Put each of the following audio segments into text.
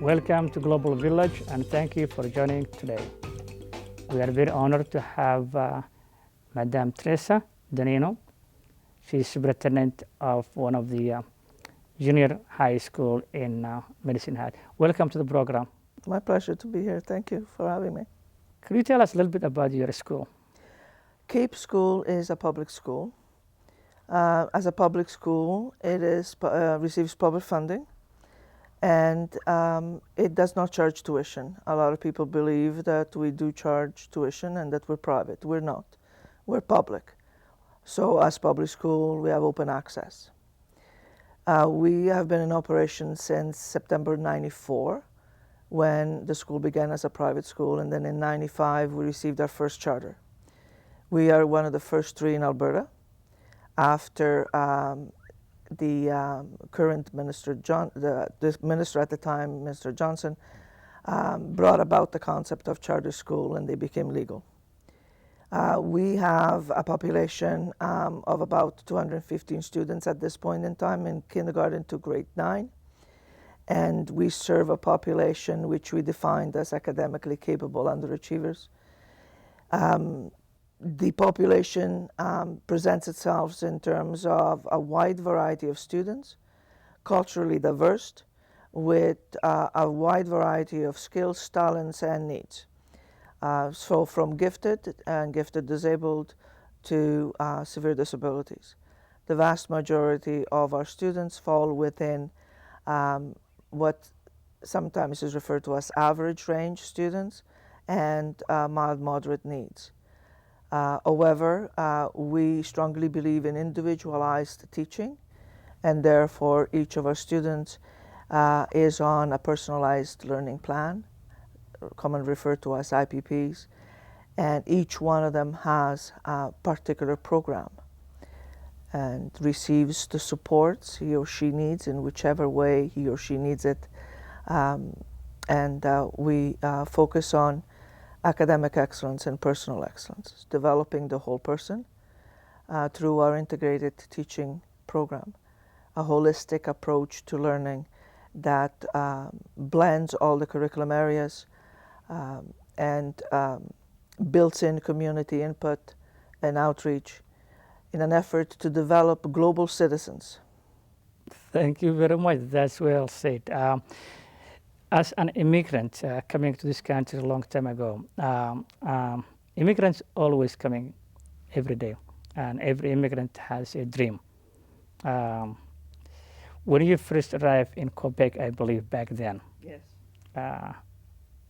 Welcome to Global Village and thank you for joining today. We are very honored to have Madame Teresa Danino. She's superintendent of one of the junior high school in Medicine Hat. Welcome to the program. My pleasure to be here. Thank you for having me. Could you tell us a little bit about your school? Cape School is a public school. As a public school, it receives public funding, and it does not charge tuition. A lot of people believe that we do charge tuition and that we're private. We're not. We're public. So as public school, we have open access. We have been in operation since September '94, when the school began as a private school, and then in '95 we received our first charter. We are one of the first three in Alberta, after the current minister, the minister at the time, Mr. Johnson, brought about the concept of charter school, and they became legal. We have a population of about 215 students at this point in time in kindergarten to grade 9. And we serve a population which we defined as academically capable underachievers. The population presents itself in terms of a wide variety of students, culturally diverse, with a wide variety of skills, talents, and needs. So from gifted and gifted disabled to severe disabilities. The vast majority of our students fall within what sometimes is referred to as average range students and mild moderate needs. However, we strongly believe in individualized teaching, and therefore each of our students is on a personalized learning plan, commonly referred to as IPPs, and each one of them has a particular program and receives the supports he or she needs in whichever way he or she needs it. We focus on academic excellence and personal excellence, developing the whole person through our integrated teaching program, a holistic approach to learning that blends all the curriculum areas and builds in community input and outreach in an effort to develop global citizens. Thank you very much. That's well said. As an immigrant coming to this country a long time ago, immigrants always coming every day, and every immigrant has a dream. When you first arrived in Quebec, I believe back then, Yes.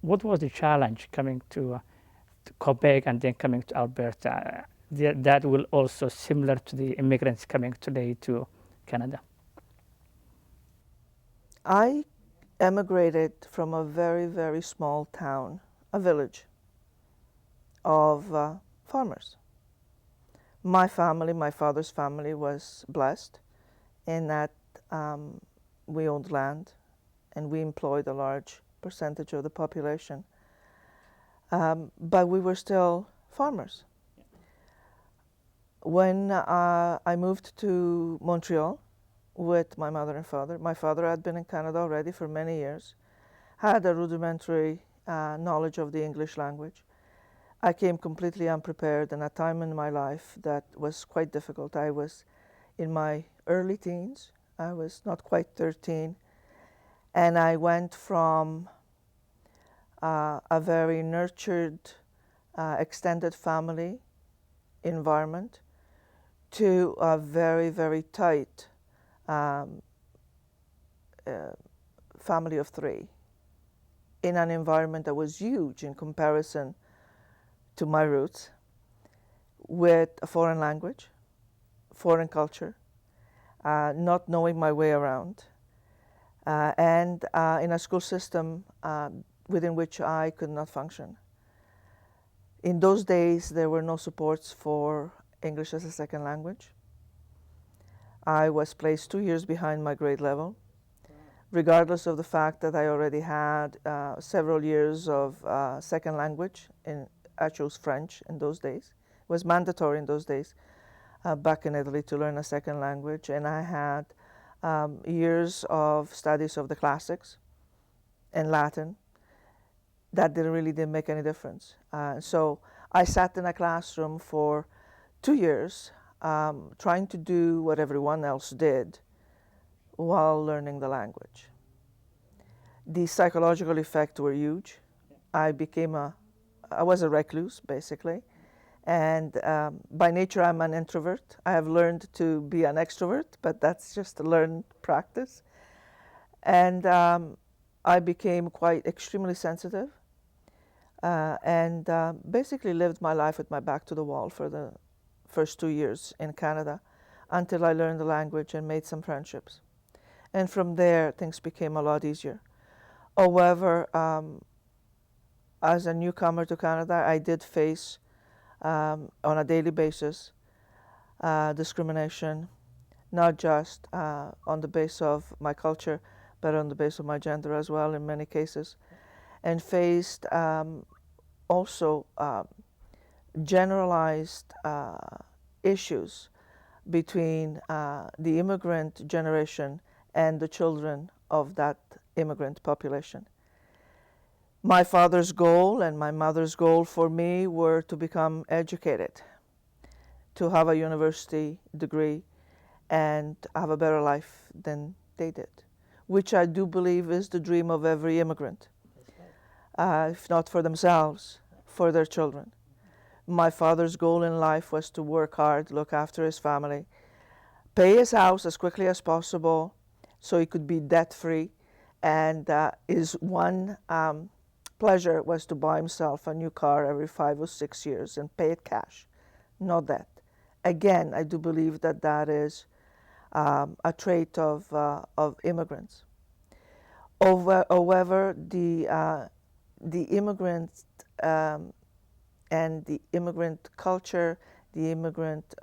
What was the challenge coming to Quebec and then coming to Alberta? That will also similar to the immigrants coming today to Canada. I emigrated from a very, very small town, a village of farmers. My family, my father's family, was blessed in that we owned land and we employed a large percentage of the population. But we were still farmers. When I moved to Montreal with my mother and father, my father had been in Canada already for many years, had a rudimentary knowledge of the English language. I came completely unprepared in a time in my life that was quite difficult. I was in my early teens. I was not quite 13. And I went from a very nurtured, extended family environment to a very, very tight family of 3 in an environment that was huge in comparison to my roots, with a foreign language, foreign culture, not knowing my way around, and in a school system within which I could not function. In those days, there were no supports for English as a second language. I was placed 2 years behind my grade level, regardless of the fact that I already had several years of second language. I chose French in those days. It was mandatory in those days back in Italy to learn a second language, and I had years of studies of the classics and Latin, that didn't make any difference. So I sat in a classroom for 2 years trying to do what everyone else did while learning the language. The psychological effects were huge. I was a recluse, basically. And by nature, I'm an introvert. I have learned to be an extrovert, but that's just a learned practice. And I became quite extremely sensitive and basically lived my life with my back to the wall for the first 2 years in Canada until I learned the language and made some friendships. And from there, things became a lot easier. However, as a newcomer to Canada, I did face on a daily basis discrimination, not just on the basis of my culture, but on the basis of my gender as well in many cases, and faced also generalized issues between the immigrant generation and the children of that immigrant population. My father's goal and my mother's goal for me were to become educated, to have a university degree, and have a better life than they did, which I do believe is the dream of every immigrant, if not for themselves, for their children. My father's goal in life was to work hard, look after his family, pay his house as quickly as possible so he could be debt-free, and his one pleasure was to buy himself a new car every 5 or 6 years and pay it cash, not debt. Again, I do believe that that is a trait of immigrants. However, the immigrant and the immigrant culture, the immigrant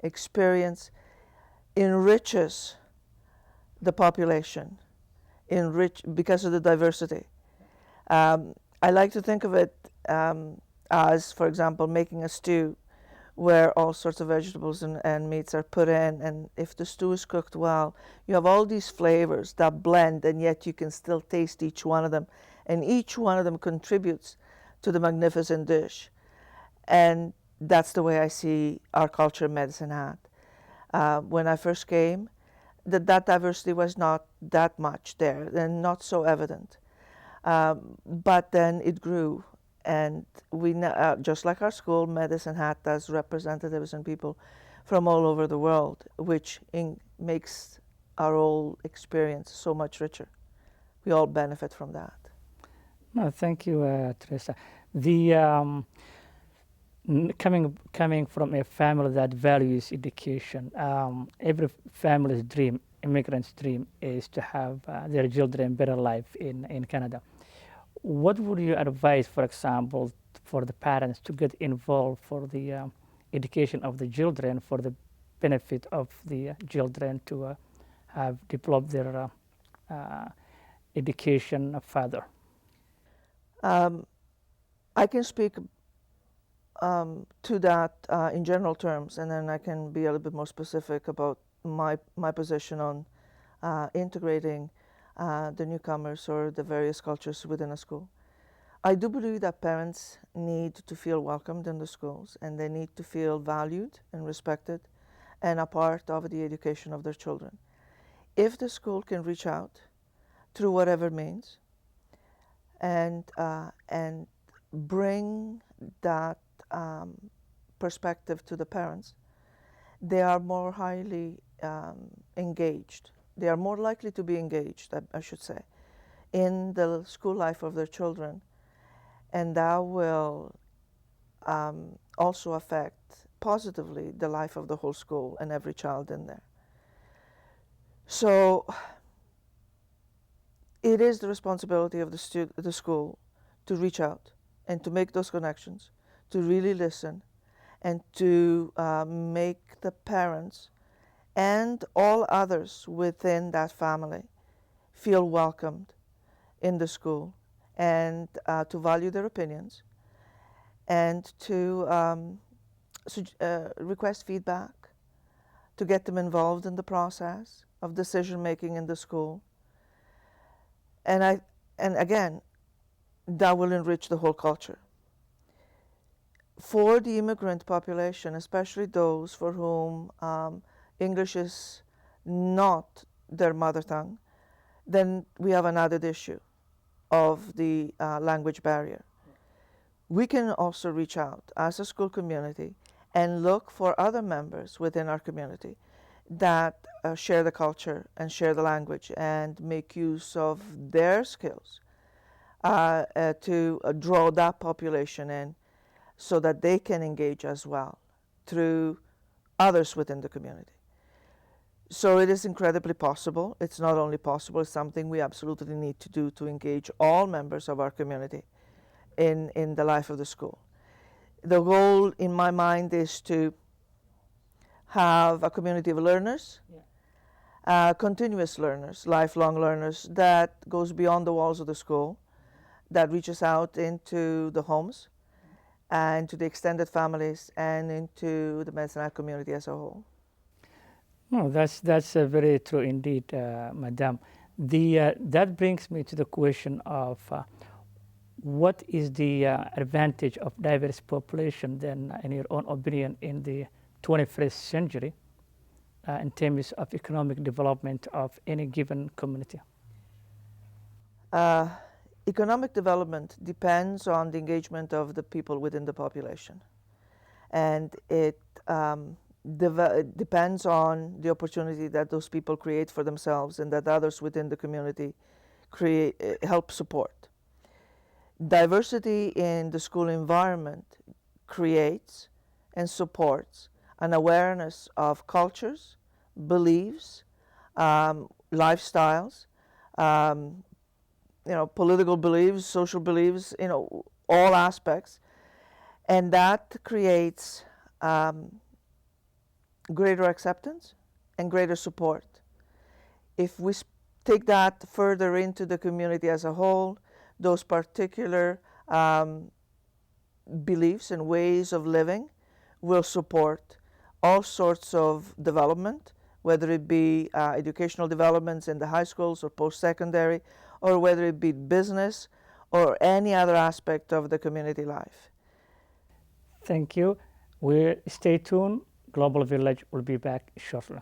experience enriches the population, because of the diversity. I like to think of it as, for example, making a stew where all sorts of vegetables and meats are put in, and if the stew is cooked well, you have all these flavors that blend, and yet you can still taste each one of them, and each one of them contributes to the magnificent dish. And that's the way I see our culture in Medicine Hat. When I first came, that diversity was not that much there and not so evident. But then it grew, and we, just like our school, Medicine Hat has representatives and people from all over the world, which makes our whole experience so much richer. We all benefit from that. No, thank you, Teresa. The coming from a family that values education, every family's dream, immigrant's dream, is to have their children better life in Canada. What would you advise, for example, for the parents to get involved for the education of the children, for the benefit of the children to have developed their education further? I can speak to that in general terms, and then I can be a little bit more specific about my position on integrating the newcomers or the various cultures within a school. I do believe that parents need to feel welcomed in the schools, and they need to feel valued and respected and a part of the education of their children. If the school can reach out through whatever means and bring that perspective to the parents, they are more highly engaged. They are more likely to be engaged, I should say, in the school life of their children, and that will also affect positively the life of the whole school and every child in there. So it is the responsibility of the school to reach out and to make those connections, to really listen, and to make the parents and all others within that family feel welcomed in the school, and to value their opinions, and to request feedback, to get them involved in the process of decision making in the school. And And again, that will enrich the whole culture. For the immigrant population, especially those for whom English is not their mother tongue, then we have another issue of the language barrier. We can also reach out as a school community and look for other members within our community that share the culture and share the language and make use of their skills to draw that population in so that they can engage as well through others within the community. So it is incredibly possible. It's not only possible, it's something we absolutely need to do to engage all members of our community in the life of the school. The goal in my mind is to have a community of learners, continuous learners, lifelong learners that goes beyond the walls of the school, that reaches out into the homes and to the extended families and into the Medicine community as a whole. No, that's very true indeed, Madam. That brings me to the question of what is the advantage of diverse population then, in your own opinion, in the 21st century in terms of economic development of any given community? Economic development depends on the engagement of the people within the population, and it depends on the opportunity that those people create for themselves and that others within the community help support. Diversity in the school environment creates and supports an awareness of cultures, beliefs, lifestyles, political beliefs, social beliefs, all aspects, and that creates greater acceptance and greater support. If we take that further into the community as a whole, those particular beliefs and ways of living will support all sorts of development, whether it be educational developments in the high schools or post-secondary, or whether it be business or any other aspect of the community life. Thank you. Stay tuned. Global Village will be back shortly.